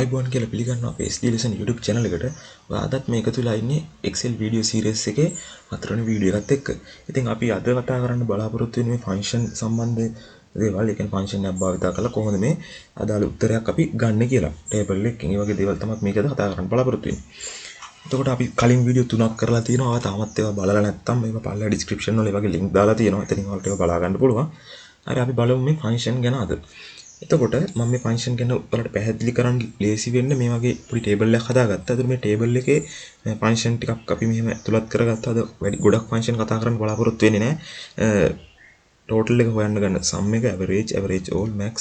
ආයිබෝන් කියලා පිළිගන්නවා අපේ SD lesson YouTube channel එකට. අදත් මේ එකතු වෙලා ඉන්නේ Excel video series එකේ හතරවෙනි වීඩියෝ එකත් එක්ක. ඉතින් අපි අද කතා කරන්න බලාපොරොත්තු වෙන්නේ මේ function සම්බන්ධ දේවල්. ඒ කියන්නේ function එකක් භාවිත කරලා කොහොමද මේ අදාළ උත්තරයක් අපි ගන්න කියලා. table එකකින් මේ වගේ දේවල් තමයි මේකද කතා කරන්න බලාපොරොත්තු වෙන්නේ. එතකොට අපි කලින් වීඩියෝ තුනක් කරලා තියෙනවා. තාමත් ඒවා බලලා නැත්නම් මේක පල්ලා description වල ඒ වගේ link දාලා තියෙනවා. එතනින් ඔයාලට ඒවා බලා ගන්න පුළුවන්. හරි අපි බලමු මේ function ගැන අද. එතකොට මම මේ ෆන්ක්ෂන් ගැන ඔයාලට පැහැදිලි කරන්න ලේසි වෙන්න මේ වගේ පොඩි ටේබල් එකක් හදාගත්තා. අද මේ ටේබල් එකේ ෆන්ක්ෂන් ටිකක් අපි මෙහෙම ඇතුළත් කරගත්තා. අද වැඩි ගොඩක් ෆන්ක්ෂන් කතා කරන්න බලාපොරොත්තු වෙන්නේ නැහැ. ටෝටල් එක හොයන්න ගන්න සම් එක, average all, max,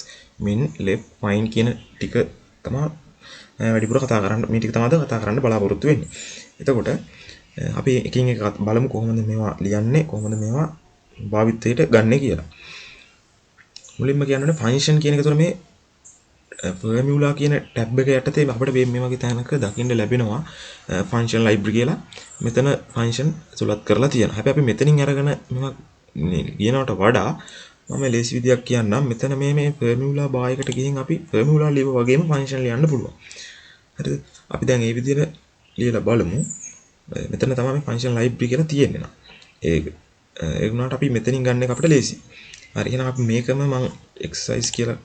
min, left, find කියන ටික තමයි වැඩිපුර කතා කරන්න මේ ටික තමයි අද කතා කරන්න බලාපොරොත්තු වෙන්නේ. එතකොට අපි එකින් එක බලමු කොහොමද මේවා ලියන්නේ, කොහොමද මේවා භාවිතයට ගන්නෙ කියලා. මුලින්ම කියන්නේ ෆන්ක්ෂන් කියන එක තුළ මේ ෆෝමියුලා කියන ටැබ් එක යටතේ අපිට මේ වගේ තැනක දකින්න ලැබෙනවා ෆන්ක්ෂන් ලයිබ්‍රරි කියලා. මෙතන ෆන්ක්ෂන් සුලත් කරලා තියෙනවා. හැබැයි අපි මෙතනින් අරගෙන මේවා කියනවට වඩා මම ලේසි විදියක් කියන්නම්. මෙතන මේ ෆෝමියුලා බායකට ගිහින් අපි ෆෝමියුලා ලියව වගේම ෆන්ක්ෂන් ලියන්න පුළුවන්. හරිද? අපි දැන් මේ විදිහට ලියලා බලමු. මෙතන තමයි මේ ෆන්ක්ෂන් ලයිබ්‍රරි කියලා තියෙන්නේ. ඒ වුණාට අපි මෙතනින් ගන්න එක අපිට ලේසි. හරි එහෙනම් අපි මේකම මම exercise කියලා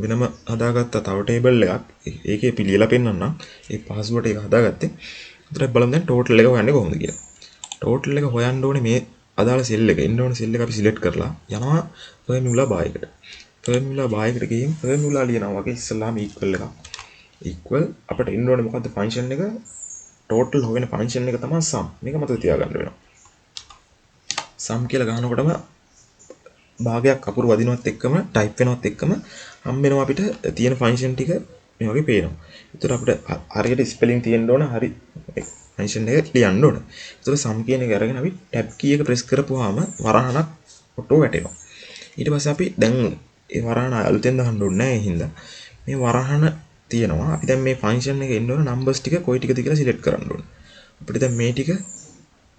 වෙනම හදාගත්ත තව ටේබල් එකක්. ඒකේ අපි ලියලා පෙන්නන්නම්. ඒ පාස්වර්ඩ් එක හදාගත්තේ. ඒතරත් බලමු දැන් total එක හොයන්නේ කොහොමද කියලා. total එක හොයන්න ඕනේ මේ අදාළ සෙල් එක. එන්න ඕනේ සෙල් එක අපි සිලෙක්ට් කරලා යනවා formula bar එකට. formula bar එකට ගිහින් formula ලියනවා වගේ ඉස්සල්ලාම equal එකක්. equal අපිට එන්න ඕනේ මොකද්ද function එක total හොයන function එක තමයි sum. මේක මතක තියාගන්න වෙනවා. sum කියලා ගහනකොටම භාගයක් අකුරු වදිනවත් එක්කම ටයිප් වෙනවත් එක්කම හම්බ වෙනවා අපිට තියෙන ෆන්ක්ෂන් ටික මේ වගේ පේනවා. ඒතර අපිට හරියට ස්පෙලිං තියෙන්න ඕන හරි ෆන්ක්ෂන් එක ලියන්න ඕන. ඒතර සම් කියන එක අරගෙන අපි ටැබ් කී එක ප්‍රෙස් කරපුවාම වරහණක් ඔටෝ වැටෙනවා. ඊට පස්සේ අපි දැන් ඒ වරහණ අලුතෙන් දාන්න ඕනේ නැහැ. ඒ හින්දා මේ වරහණ තියෙනවා. අපි දැන් මේ ෆන්ක්ෂන් එකේ ඉන්න ඕන නම්බර්ස් ටික කොයි ටිකද කියලා සිලෙක්ට් කරන්න ඕන. අපිට දැන් මේ ටික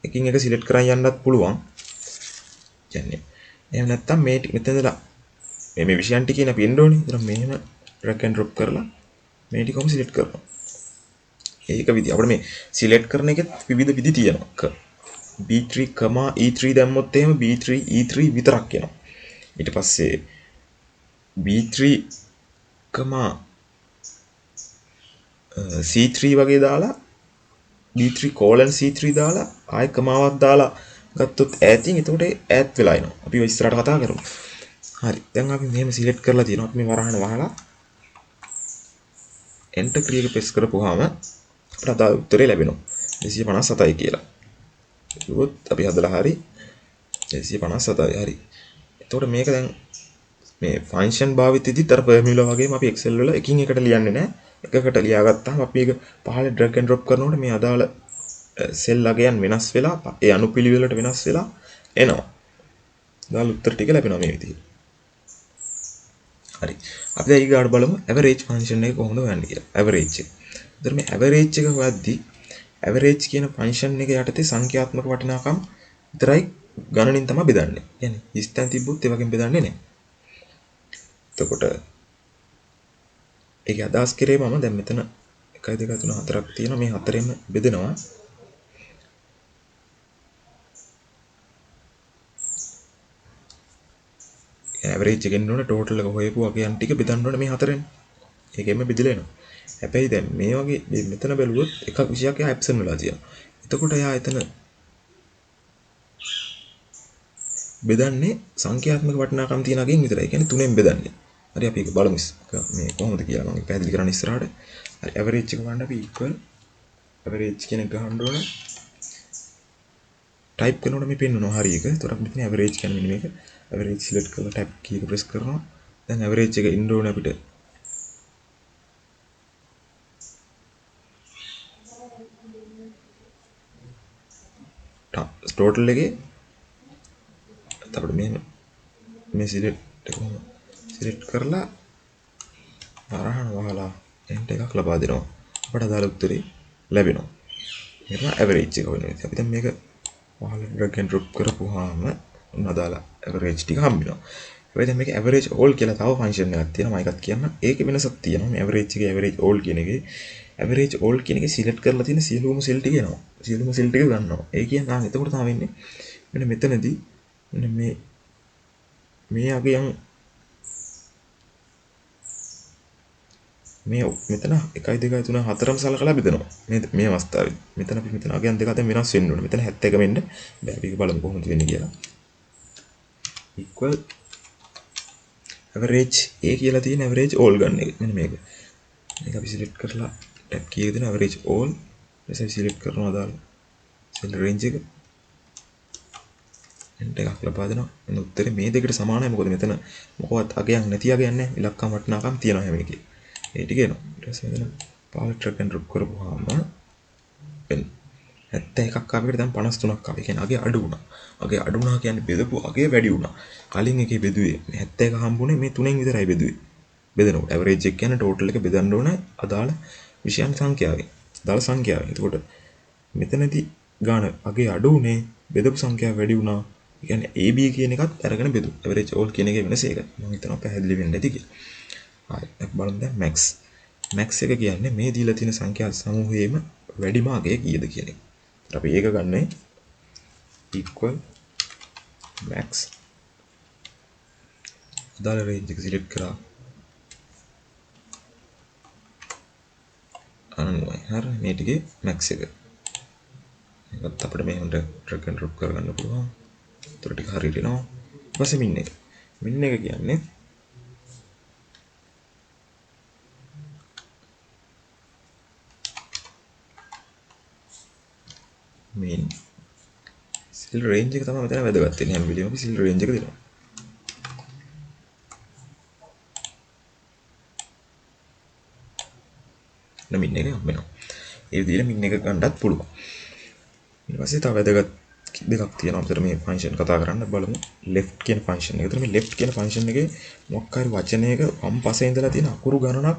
එකින් එක සිලෙක්ට් කරන් යන්නත් පුළුවන්. කියන්නේ එහෙම නැත්නම් මේ මෙතනදලා මේ විෂයන් ටික කියන අපි එන්න ඕනේ. ඒතර මෙහෙම drag and drop කරලා මේ ටිකම සිලෙක්ට් කරනවා. ඒක විදිය. අපිට මේ සිලෙක්ට් කරන එකෙත් විවිධ විදි තියෙනවා. B3, E3 දැම්මොත් එහෙම B3, E3 විතරක් එනවා. ඊට පස්සේ B3, C3 වගේ දාලා B3 C3 දාලා ආයෙ කමාවක් දාලා ගත්තොත් ඈතින් එතකොට ඈත් වෙලා එනවා. අපි ඔය ඉස්සරහට කතා කරමු. හරි. දැන් අපි මෙහෙම සිලෙක්ට් කරලා තියෙනවා. අපි මේ වරහණ වහලා enter key එක press කරපුවාම අපිට අදාළ උත්තරේ ලැබෙනවා. 257යි කියලා. ඒකත් අපි හදලා හරි 257යි හරි. එතකොට මේක දැන් මේ ෆන්ක්ෂන් භාවිතෙදිත් අර ෆෝමියුලා වගේම අපි Excel වල එකින් එකට ලියන්නේ නැහැ. එකකට ලියාගත්තාම අපි ඒක පහළ drag and drop කරනකොට මේ අදාළ සෙල් අගයන් වෙනස් වෙලා ඒ අනුපිළිවෙලට වෙනස් වෙලා එනවා. දාලා උත්තර ටික ලැබෙනවා මේ විදිහට. හරි. අපි දැන් ඊගාට බලමු average function එක කොහොමද හොයන්නේ කියලා. average එක. ඒතර මේ average එක හොයද්දී average කියන function එක යටතේ සංඛ්‍යාත්මක වටිනාකම් විතරයි ගණනින් තමයි බෙදන්නේ. يعني ඉස්තන් තිබ්බොත් ඒ වගේම බෙදන්නේ නැහැ. එතකොට ඒක අදහස් කරේ මම දැන් මෙතන 1 2 3 4ක් තියෙනවා. මේ හතරෙන්ම බෙදෙනවා. average එකෙන් ඕන total එක හොයපු වගේන් ටික බෙදන්න ඕනේ මේ හතරෙන්. ඒකෙම බෙදලා එනවා. හැබැයි දැන් මේ වගේ මෙතන බැලුවොත් එකක් විශයක් එහා absent වෙලා තියෙනවා. එතකොට එයා එතන බෙදන්නේ සංඛ්‍යාත්මක වටිනාකම් තියන අගින් විතරයි. ඒ කියන්නේ තුනෙන් බෙදන්නේ. හරි අපි ඒක බලමු මේ කොහොමද කියලා මම පැහැදිලි කරන්න ඉස්සරහට. හරි average එක ගන්න අපි equal average කියන එක ගහන්න ඕන. type කරනකොට මේ පෙන්නනවා හරි එක. ඒතර අපි මෙතන average කියන්නේ මෙන්න මේක. average select කරලා tab key එක press කරනවා. දැන් average එක ඉන්න ඕනේ අපිට. total එකේ අපිට මේ select එක select කරලා වරහණ වහලා enter එකක් ලබා දෙනවා. අපට අදාළ උත්තරේ ලැබෙනවා. මේක average එක වෙනවා. අපි දැන් මේක වහලා drag and drop කරපුවාම අදාළ average ටික හම්බ වෙනවා. දැන් මේක average all කියලා තව ෆන්ක්ෂන් එකක් තියෙනවා. මම එකක් කියන්න. ඒකේ වෙනසක් තියෙනවා. මේ average එකේ average all කියන එකේ average all කියන එකේ select කරලා තියෙන සියලුම සෙල් ටික එනවා. සියලුම සෙල් ටික ගන්නවා. ඒ කියන්නේ එතකොට තමයි වෙන්නේ. මෙන්න මෙතනදී මෙන්න මේ අගයන් මේ මෙතන 1 2 3 4ම සලකලා බෙදනවා. මේ අවස්ථාවේ. මෙතන අපි මෙතන අගයන් දෙක අතර වෙනස් වෙන්න ඕනේ. මෙතන 71 වෙන්න බෑ. අපි බලමු කොහොමද වෙන්නේ කියලා. equal average a කියලා තියෙන average all ගන්න එක. මෙන්න මේක. මේක අපි select කරලා tab key එක දෙන average all ඊට පස්සේ select කරනවා දාලා cell range එක enter එකක් ලබා දෙනවා. එන්න උත්තරේ මේ දෙකට සමානයි. මොකද මෙතන මොකවත් අගයන් නැති අගයන් නැහැ. ඉලක්කම් වටිනාකම් තියෙනවා හැම එකේ. ඒ ටික එනවා. ඊට පස්සේ මෙතන power track and drop කරපුවාම එන්න 71ක් ආපෙකට දැන් 53ක් ආවා. ඒ කියන්නේ අගේ අඩු වුණා. අගේ අඩු වුණා කියන්නේ බෙදපු අගේ වැඩි වුණා. කලින් එකේ බෙදුවේ 71 හම්බුනේ මේ තුනෙන් විතරයි බෙදුවේ. බෙදනකොට ඇවරේජ් එක කියන්නේ ටෝටල් එක බෙදන්න ඕන අදාළ විෂයන් සංඛ්‍යාවෙන්. අදාළ සංඛ්‍යාවෙන්. එතකොට මෙතනදී ගාන අගේ අඩු උනේ බෙදපු සංඛ්‍යාව වැඩි වුණා. ඒ කියන්නේ AB කියන එකත් අරගෙන බෙදුවා. ඇවරේජ් ඕල් කියන එකේ වෙනස ඒක. මම හිතනවා පැහැදිලි වෙන්නේ නැති කියලා. හරි. අපි බලමු දැන් max. max එක කියන්නේ මේ දීලා තියෙන සංඛ්‍යා සමූහයේම වැඩිම අගය කීයද කියන එක. අපි ඒක ගන්නේ equal max අදාළ range එක select කරා. අනනුයි. හරි. මේ ටිකේ max එක. ඒකත් අපිට මෙහෙම drag and drop කරගන්න පුළුවන්. ඒතර ටික හරියට එනවා. ඊට පස්සේ min එක. min එක කියන්නේ min cell range එක තමයි මෙතන වැදගත් වෙන්නේ. හැම වෙලෙම අපි cell range එක දෙනවා. min එක හම්බ වෙනවා. ඒ විදිහට min එක ගන්නත් පුළුවන්. ඊට පස්සේ තව වැදගත් දෙකක් තියෙනවා. අපිට මේ ෆන්ක්ෂන් කතා කරන්න බලමු. left කියන ෆන්ක්ෂන් එක. ඒතර මේ left කියන ෆන්ක්ෂන් එකේ මොකක් හරි වචනයක වම් පසේ ඉඳලා තියෙන අකුරු ගණනක්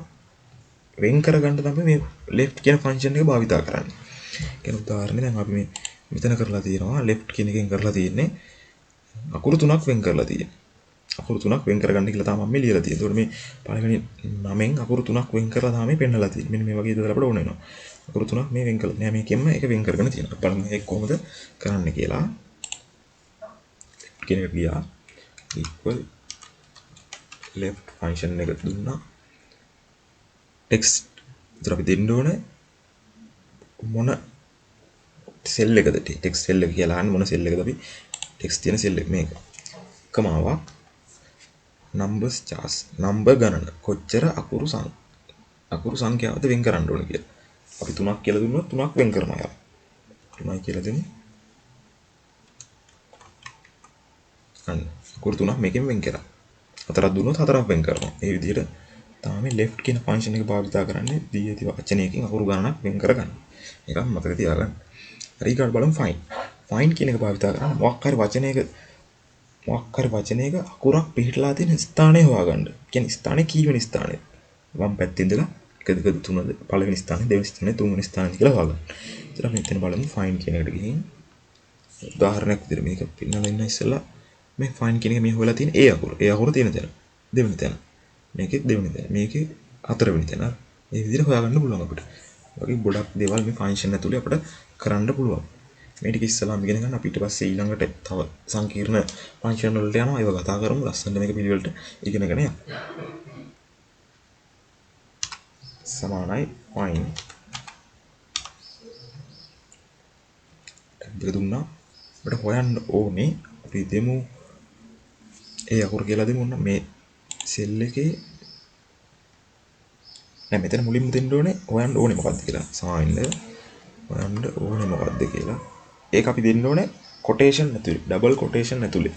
වෙන් කරගන්න තමයි මේ left කියන ෆන්ක්ෂන් එක භාවිතා කරන්නේ. කියන උදාහරණයක් දැන් අපි මේ මෙතන කරලා තියෙනවා left කියන එකෙන් කරලා තියෙන්නේ අකුරු තුනක් වෙන් කරලා තියෙන්නේ. අකුරු තුනක් වෙන් කරගන්න කියලා තමයි මම ලියලා තියෙන්නේ. ඒතකොට මේ පළවෙනි නමෙන් අකුරු තුනක් වෙන් කරලා තමයි පෙන්නලා තියෙන්නේ. මෙන්න මේ වගේ දේවල් අපිට ඕන වෙනවා. අකුරු තුනක් මේ වෙන් කරලා. නෑ මේකෙන්ම ඒක වෙන් කරගෙන තියෙනවා. බලමු ඒක කොහොමද කරන්න කියලා. කියන එක ගියා equal left function එක දුන්නා. text ඉතින් අපි දෙන්න ඕනේ මොන සෙල් එකද text සෙල් එක කියලා අහන්න මොන සෙල් එකද අපි text තියෙන සෙල් එක මේක. කමාවක් numbers charts number ගණන කොච්චර අකුරු සංඛ්‍යාවද වෙන් කරන්න ඕන කියලා. අපි 3ක් කියලා දුන්නොත් 3ක් වෙන් කරනවා යාර. 3යි කියලා දෙමු. අන්න අකුරු 3ක් මේකෙන් වෙන් කරා. 4ක් දුන්නොත් 4ක් වෙන් කරනවා. මේ විදිහට තමයි left කියන ෆන්ක්ෂන් එක භාවිතා කරන්නේ දී ඇති වචනයකින් අකුරු ගණනක් වෙන් කරගන්න. ඒක මතක තියාගන්න. හරි ඊට බලමු find. find කියන එක භාවිතා කරන්නේ මොකක් හරි වචනයක අකුරක් පිළිట్లా තියෙන ස්ථානය හොයාගන්න. කියන්නේ ස්ථානේ කීවෙනි ස්ථානය. වම් පැත්තේ ඉඳලා 1 2 3 පළවෙනි ස්ථානේ දෙවෙනි ස්ථානේ තුන්වෙනි ස්ථානේ කියලා හොයාගන්න. ඉතින් අපි මෙතන බලමු find කියන එකට ගිහින් උදාහරණයක් විදිහට මේක පින්නලා ඉන්න ඉස්සෙල්ලා මේ find කියන එක මේ හොයලා තියෙන ඒ අකුර තියෙන තැන දෙවෙනි තැන. මේකේ දෙවෙනි තැන. මේකේ හතරවෙනි තැන. මේ විදිහට හොයාගන්න පුළුවන් අපිට. වගේ ගොඩක් දේවල් මේ ෆන්ක්ෂන් ඇතුලේ අපිට කරන්න පුළුවන්. මේ ටික ඉස්සලාම ඉගෙන ගන්න අපි ඊට පස්සේ ඊළඟට තව සංකීර්ණ ෆන්ක්ෂන් වලට යනවා. ඒව කතා කරමු. ලස්සනට මේක පිළිවෙලට ඉගෙනගෙන යන්න. සමානයි find. දෙක දුන්නා. අපිට හොයන්න ඕනේ අපි දෙමු ඒ අකුර කියලා දෙමු ඔන්න මේ සෙල් එකේ නෑ මෙතන මුලින්ම දෙන්න ඕනේ හොයන්න ඕනේ මොකද්ද කියලා. සායින්ද හොයන්න ඕනේ මොකද්ද කියලා. ඒක අපි දෙන්න ඕනේ කොටේෂන් ඇතුලේ. ඩබල් කොටේෂන් ඇතුලේ.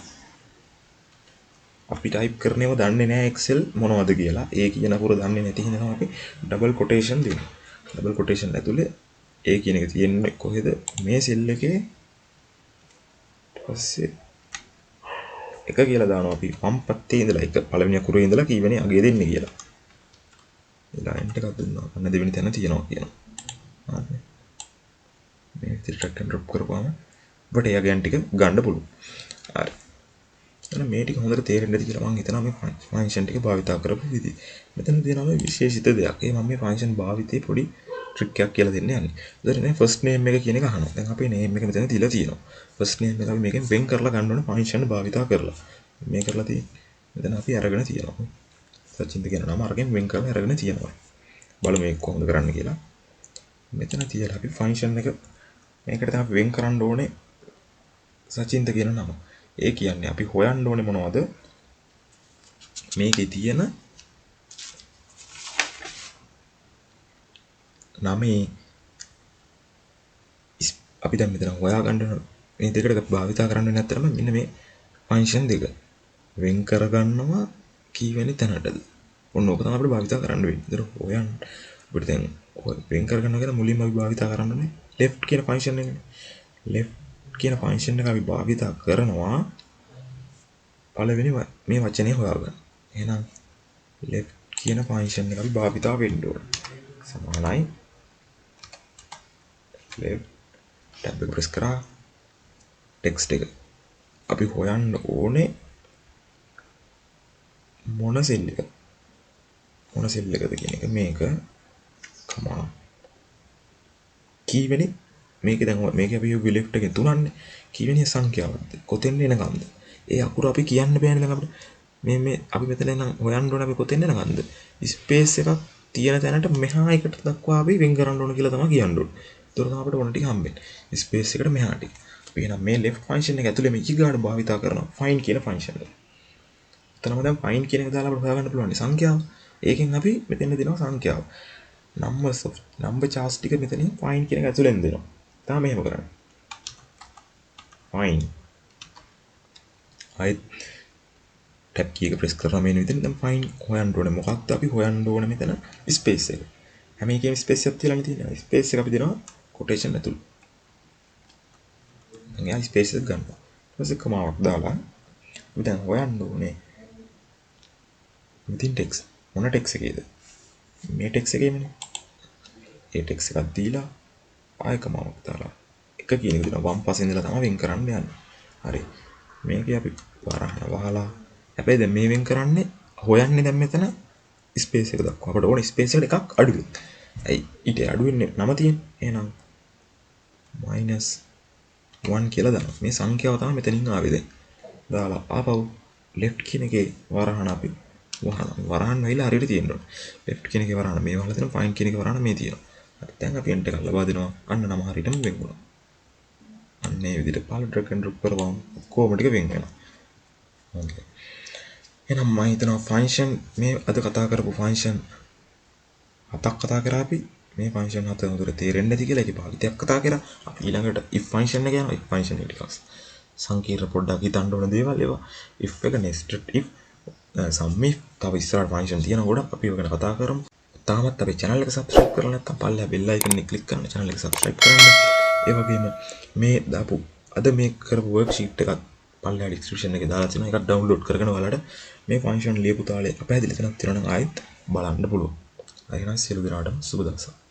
අපි ටයිප් කරනේව දන්නේ නැහැ Excel මොනවද කියලා. ඒ කියන අකුර දන්නේ නැති හින්දා අපි ඩබල් කොටේෂන් දෙනවා. ඩබල් කොටේෂන් ඇතුලේ ඒ කියන එක තියෙන්නේ කොහෙද? මේ සෙල් එකේ ඊපස්සේ එක කියලා දානවා අපි වම් පැත්තේ ඉඳලා එක පළවෙනි අකුරේ ඉඳලා කීවෙනි අගය දෙන්නේ කියලා. ලයින් එකක් දුන්නා. අන්න දෙවෙනි තැන තියෙනවා කියනවා. හරි. මේ විදිහට drag and drop කරපුවාම ඔබට ඒ අගයන් ටික ගන්න පුළුවන්. හරි. එහෙනම් මේ ටික හොඳට තේරෙන්න ඇති කියලා මම හිතනවා මේ ෆන්ක්ෂන් ටික භාවිතා කරපු විදිහ. මෙතන තියෙනවා මේ විශේෂිත දෙයක්. ඒ මම මේ ෆන්ක්ෂන් භාවිතේ පොඩි ට්‍රික් එකක් කියලා දෙන්න යන්නේ. ඒතර නේ ෆස්ට් නේම් එක කියන එක අහනවා. දැන් අපේ නේම් එක මෙතන දීලා තියෙනවා. ෆස්ට් නේම් එක අපි මේකෙන් වෙන් කරලා ගන්න ඕනේ ෆන්ක්ෂන් භාවිතා කරලා. මේ කරලා තියෙන්නේ. මෙතන අපි අරගෙන තියෙනවා. සචින්ද කියන නම අරගෙන වෙන් කරලා අරගෙන තියෙනවා. බලමු මේක කොහොමද කරන්න කියලා. මෙතන තියලා අපි ෆන්ක්ෂන් එක මේකට තමයි වෙන් කරන්න ඕනේ සචින්ද කියන නම. ඒ කියන්නේ අපි හොයන්න ඕනේ මොනවද? මේකේ තියෙන නමේ අපි දැන් මෙතන හොයාගන්න මේ දෙකට භාවිතා කරන්න නැත්තරම මෙන්න මේ ෆන්ක්ෂන් දෙක වෙන් කරගන්නවා කීවෙනි තැනටද? ඔන්න ඕක තමයි අපිට භාවිතා කරන්න වෙන්නේ. ඒතර හොයන්න අපිට දැන් වෙන් කරගන්නවා කියලා මුලින්ම අපි භාවිතා කරන්න ඕනේ left කියන ෆන්ක්ෂන් එකනේ. left කියන ෆන්ක්ෂන් එක අපි භාවිතා කරනවා පළවෙනි මේ වචනේ හොයාගන්න. එහෙනම් left කියන ෆන්ක්ෂන් එක අපි භාවිතා වෙන්න ඕනේ. සමානයි left tab එක press කරා text එක අපි හොයන්න ඕනේ මොන සෙල් එකද කියන එක මේක කමා කීවෙනි මේක දැන් මේක අපි යුවේ left එකෙන් තුනන්නේ කීවෙනි සංඛ්‍යාවක්ද කොතෙන්ද එනකම්ද ඒ අකුර අපි කියන්න බෑනේ දැන් අපිට මේ අපි මෙතන නම් හොයන්න ඕනේ අපි කොතෙන්ද එනකම්ද ස්පේස් එකක් තියෙන තැනට මෙහා එකට දක්වා අපි වෙන් කරන්න ඕන කියලා තමයි කියන්න ඕනේ. ඒතර තමයි අපිට ඕන ටික හම්බෙන්නේ. ස්පේස් එකට මෙහාට. අපි එහෙනම් මේ left function එක ඇතුලේ මේ ඊගාට භාවිතා කරනවා find කියන function එක. එතනම දැන් find කියන එක දාලා අපිට හොයාගන්න පුළුවන් සංඛ්‍යාව. ඒකෙන් අපි මෙතෙන් දෙනවා සංඛ්‍යාව. number charts ටික මෙතනින් find කියන එක ඇතුලෙන් දෙනවා. තාම මෙහෙම කරන්නේ. find ටැබ් කී එක ප්‍රෙස් කරලා මේ විදිහට දැන් find හොයන්න ඕනේ මොකක්ද අපි හොයන්න ඕනේ මෙතන ස්පේස් එක. හැම එකේම ස්පේස් එකක් තියලානේ තියෙනවා. ස්පේස් එක අපි දෙනවා කොටේෂන් ඇතුළේ. දැන් යා ස්පේස් එක ගන්නවා. ඊට පස්සේ කමාවක් දාලා අපි දැන් හොයන්න ඕනේ within text මොන text එකේද? මේ text එකේමනේ. ඒ text එකක් දීලා ආයෙ කමාවක් දාලා එක කියන එක දෙනවා. වම් පස්සේ ඉඳලා තමයි වෙන් කරන්න යන්නේ. හරි. මේකේ අපි වරහන වහලා හැබැයි දැන් මේ වෙන් කරන්නේ හොයන්නේ දැන් මෙතන ස්පේස් එක දක්වා. අපිට ඕනේ ස්පේස් එකට එකක් අඩුයි. ඇයි ඊට අඩු වෙන්නේ නම තියෙන්නේ. එහෙනම් -1 කියලා දානවා. මේ සංඛ්‍යාව තමයි මෙතනින් ආවේ දැන්. දාලා ආපහු left කියන එකේ වරහන අපි වරහන් වෙයිලා හරියට තියෙනවා. left කියන එකේ වරහන මේ වහලා තියෙනවා. find කියන එකේ වරහන මේ තියෙනවා. හරි දැන් අපි enter එකක් ලබා දෙනවා. අන්න නම හරියටම වෙන් වුණා. අන්න මේ විදිහට පාල drag and drop කරවම කොහොම ටික වෙන් වෙනවා. okay. එහෙනම් මම හිතනවා ෆන්ක්ෂන් මේ අද කතා කරපු ෆන්ක්ෂන් හතක් කතා කරා අපි මේ ෆන්ක්ෂන් හත උදේට තේරෙන්නේ නැති කියලා ඒකේ භාවිතයක් කතා කරා. අපි ඊළඟට if ෆන්ක්ෂන් එක යනවා. if ෆන්ක්ෂන් එක ටිකක් සංකීර්ණ පොඩ්ඩක් හිතන්න ඕන දේවල් ඒවා if එක nested if sum if තව ඉස්සරහට ෆන්ක්ෂන් තියෙන ගොඩක් අපි ඒක ගැන කතා කරමු. තාමත් අපේ channel එක subscribe කරලා නැත්නම් පල්ලෙහා bell icon එක click කරන්න channel එක subscribe කරන්න. ඒ වගේම මේ දාපු අද මේ කරපු worksheet එකත් පල්ලෙහා description එකේ දාලා තියෙනවා. ඒකත් download කරගෙන ඔයාලට මේ ෆන්ක්ෂන් ලියපු තාලේ අපහැදිලි තැනක් තියෙනවා නම් ආයෙත් බලන්න පුළුවන්. එහෙනම් සියලු දෙනාටම සුබ දවසක්.